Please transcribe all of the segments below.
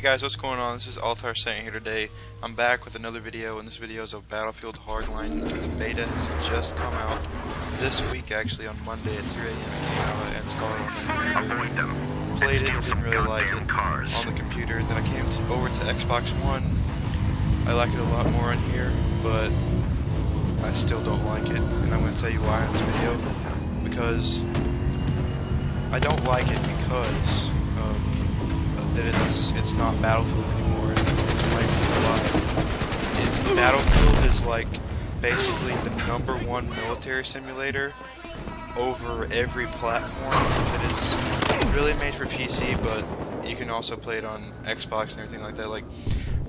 guys, what's going on? This is Altar Saint here today. I'm back with another video, and this video is of Battlefield Hardline. The beta has just come out this week, actually, on Monday at 3 a.m. It came out. I installed it on my computer, played it, didn't really like it on the computer. Then I came over to Xbox One. I like it a lot more on here, but I still don't like it, and I'm going to tell you why in this video. Because I don't like it because that it's not Battlefield anymore, and I'll explain to you why. Battlefield is like basically the #1 military simulator over every platform. It is really made for PC, but you can also play it on Xbox and everything like that. Like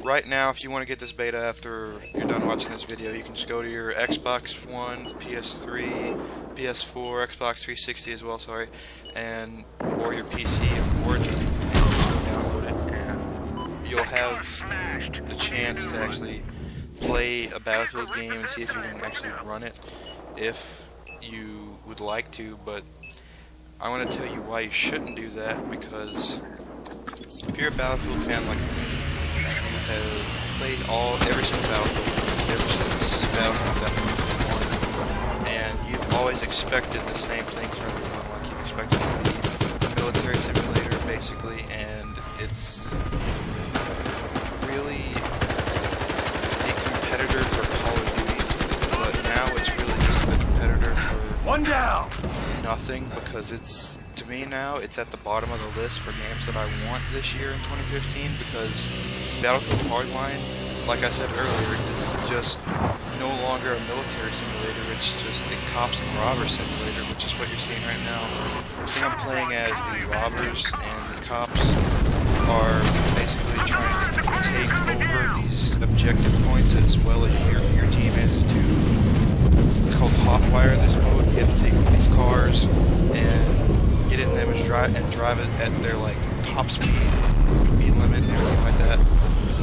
right now, if you want to get this beta after you're done watching this video, you can just go to your Xbox One, PS3, PS4, Xbox 360 as well, sorry, and or your PC of Origin, and just go download it, and you'll have the chance to actually play a Battlefield game and see if you can actually run it if you would like to. But I want to tell you why you shouldn't do that, because if you're a Battlefield fan like me, you have played every single Battlefield ever since Battlefield 1, and you've always expected the same things from everyone. Like you've expected it to be a military simulator, basically, and it's really a competitor for Call of Duty, but now it's really just a competitor for one down. Nothing, because it's, to me now, it's at the bottom of the list for games that I want this year in 2015, because Battlefield Hardline, like I said earlier, is just no longer a military simulator. It's just a cops and robbers simulator, which is what you're seeing right now. I think I'm playing as the robbers, and the cops are basically trying to take over these objective points, as well as your team is too. It's called Hotwire, this mode. You have to take these cars and get in them and drive it at their like top speed limit and everything like that.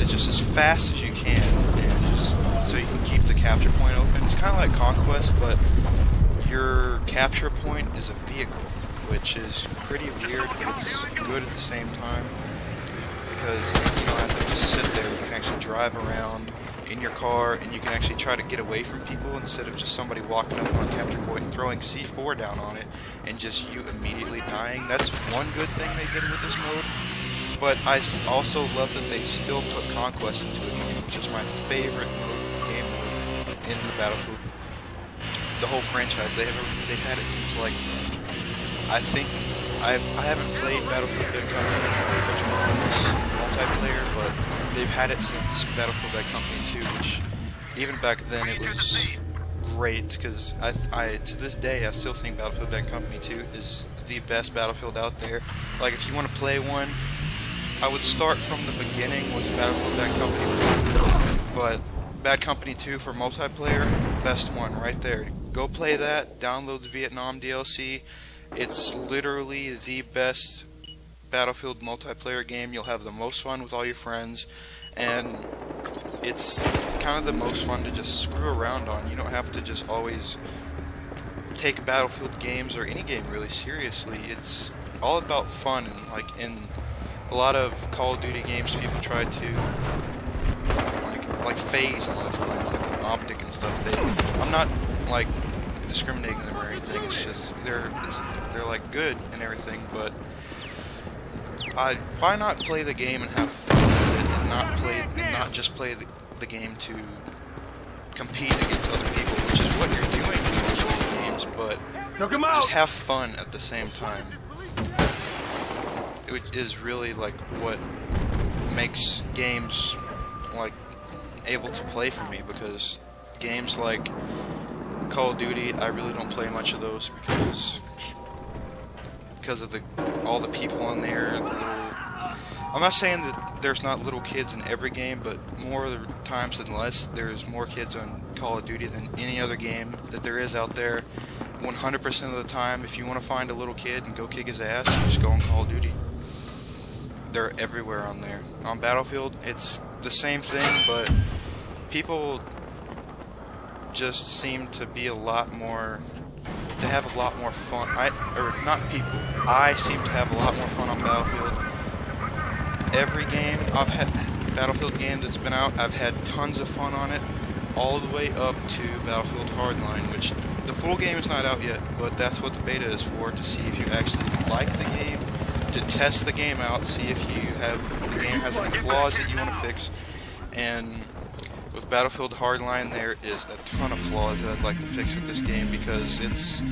It's just as fast as you can, and just so you can keep the capture point open. It's kind of like Conquest, but your capture point is a vehicle, which is pretty weird, but it's good at the same time, because you don't have to just sit there. You can actually drive around in your car, and you can actually try to get away from people instead of just somebody walking up on a capture point and throwing C4 down on it and just you immediately dying. That's one good thing they did with this mode. But I also love that they still put Conquest into the game, which is my favorite game mode in the Battlefield. The whole franchise, they've had it since, like, I think I haven't played Battlefield Bad Company multiplayer, but they've had it since Battlefield Bad Company 2, which even back then it was great, because I to this day I still think Battlefield Bad Company 2 is the best Battlefield out there. Like, if you want to play one, I would start from the beginning with Battlefield Bad Company 1, but Bad Company 2 for multiplayer, best one right there. Go play that, download the Vietnam DLC. It's literally the best Battlefield multiplayer game. You'll have the most fun with all your friends, and it's kind of the most fun to just screw around on. You don't have to just always take Battlefield games, or any game really, seriously. It's all about fun, and like in a lot of Call of Duty games, people try to like phase and all those kinds, like an optic and stuff. I'm not like discriminating them or anything. It's just they're like good and everything, but why not play the game and have fun with it, and not just play the game to compete against other people, which is what you're doing in most of these games, but just have fun at the same time. It is really like what makes games like able to play for me, because games like Call of Duty, I really don't play much of those because of all the people on there. I'm not saying that there's not little kids in every game, but more times than less, there's more kids on Call of Duty than any other game that there is out there. 100% of the time, if you want to find a little kid and go kick his ass, you just go on Call of Duty. They're everywhere on there. On Battlefield, it's the same thing, but people just seem to be have a lot more fun. I seem to have a lot more fun on Battlefield every game I've had, Battlefield game that's been out, I've had tons of fun on it, all the way up to Battlefield Hardline, which the full game is not out yet, but that's what the beta is for, to see if you actually like the game, to test the game out, see if the game has any flaws that you want to fix. And with Battlefield Hardline, there is a ton of flaws that I'd like to fix with this game, because it's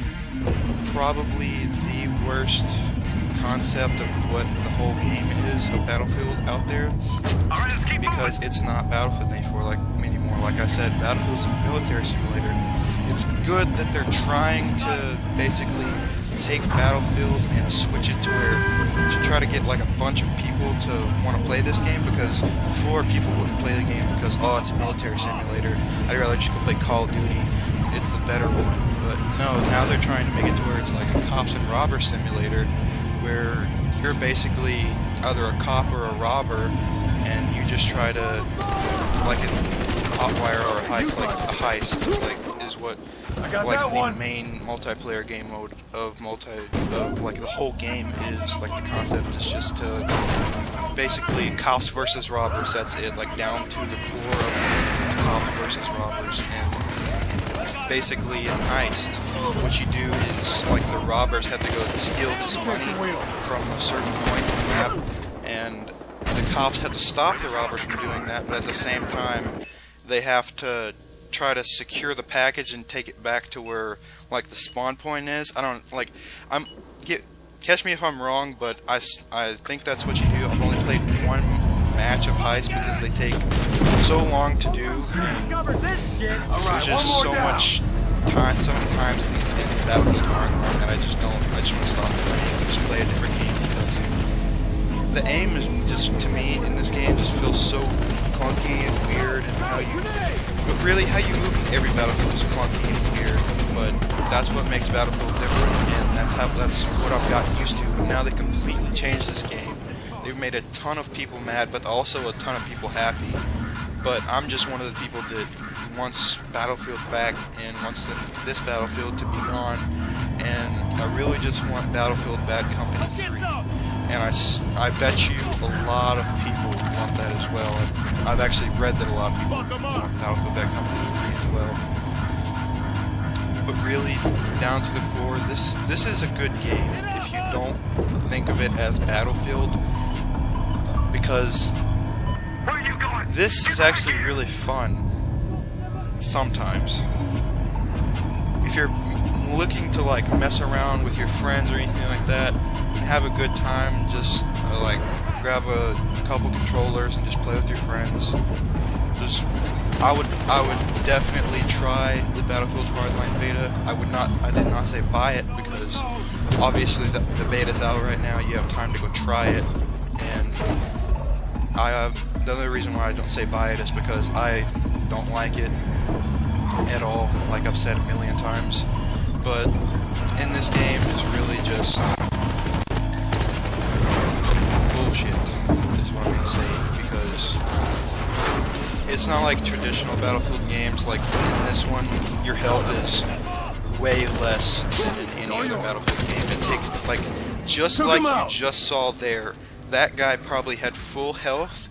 probably the worst concept of what the whole game is of Battlefield out there, because it's not Battlefield anymore. Like I said, Battlefield's a military simulator. It's good that they're trying to basically take Battlefield and switch it to where, to try to get like a bunch of people to want to play this game, because before people wouldn't play the game because, oh, it's a military simulator, I'd rather just go play Call of Duty, it's the better one. But no, now they're trying to make it to where it's like a cops and robbers simulator, where you're basically either a cop or a robber, and you just try to, like in Hotwire or a heist, is what the main multiplayer game mode of like the whole game is. Like the concept is just to basically cops versus robbers. That's it. Like down to the core of it, it's cops versus robbers. And basically in heist, what you do is, like, the robbers have to go steal this money from a certain point on the map, and the cops have to stop the robbers from doing that, but at the same time they have to try to secure the package and take it back to where, like, the spawn point is. Catch me if I'm wrong, but I think that's what you do. I've only played one match of heist because they take so long to do, and there's just so much time, so many times in Battlefield Hardline that I just want to stop playing and just play a different game, because the aim is just, to me, in this game just feels so clunky and weird, and how you move in every Battlefield is clunky and weird, but that's what makes Battlefield different, and that's what I've gotten used to. But now they completely changed this game. They've made a ton of people mad, but also a ton of people happy. But I'm just one of the people that wants Battlefield back and wants this Battlefield to be gone. And I really just want Battlefield Bad Company 3. And I bet you a lot of people want that as well. I've actually read that a lot of people want Battlefield Bad Company 3 as well. But really, down to the core, this is a good game if you don't think of it as Battlefield, because this is actually really fun sometimes. If you're looking to, like, mess around with your friends or anything like that and have a good time, just like grab a couple controllers and just play with your friends. I would definitely try the Battlefield Hardline beta. I did not say buy it, because obviously the beta's out right now. You have time to go try it, and the other reason why I don't say buy it is because I don't like it at all, like I've said a million times. But in this game, it's really just bullshit, is what I'm gonna say, because it's not like traditional Battlefield games. Like in this one, your health is way less than in any other Battlefield game. It takes, like, just like you just saw there, that guy probably had full health.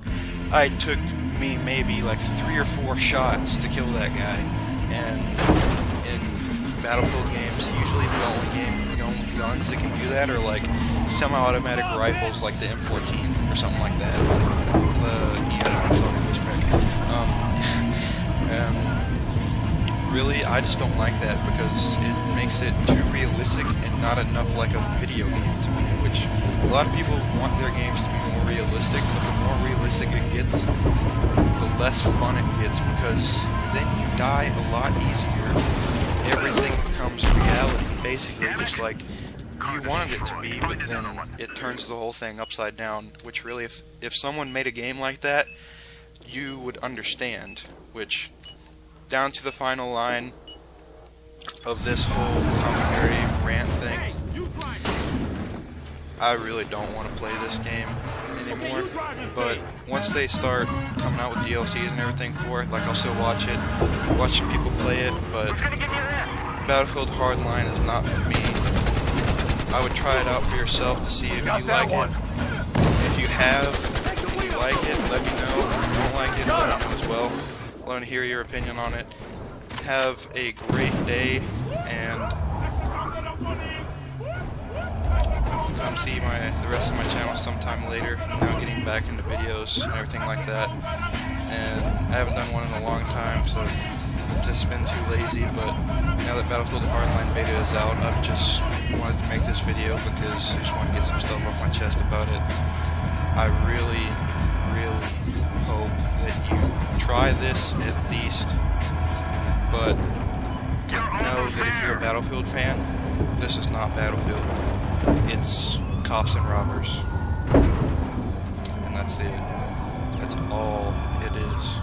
It took me maybe like 3 or 4 shots to kill that guy. And in Battlefield games, usually the only guns that can do that are like semi-automatic rifles, like the M14 or something like that. And really, I just don't like that, because it makes it too realistic and not enough like a video game to me, which a lot of people want their games to be more realistic, but the more realistic it gets, the less fun it gets, because then you die a lot easier. Everything becomes reality, basically, just like you wanted it to be, but then it turns the whole thing upside down, which really, if someone made a game like that, you would understand. Which, down to the final line of this whole commentary rant thing, I really don't want to play this game anymore, but once they start coming out with DLCs and everything for it, like, I'll still watch it, watching people play it, but Battlefield Hardline is not for me. I would try it out for yourself to see if you like it. If you have, you like it, let me know. If you don't like it, let me know as well. I want to hear your opinion on it. Have a great day, and come see the rest of my channel sometime later. I'm now getting back into videos and everything like that. And I haven't done one in a long time, so I've just been too lazy, but now that Battlefield Hardline beta is out, I've just wanted to make this video because I just want to get some stuff off my chest about it. I really, really hope that you try this at least, but know that if you're a Battlefield fan, this is not Battlefield. It's cops and robbers. And that's it. That's all it is.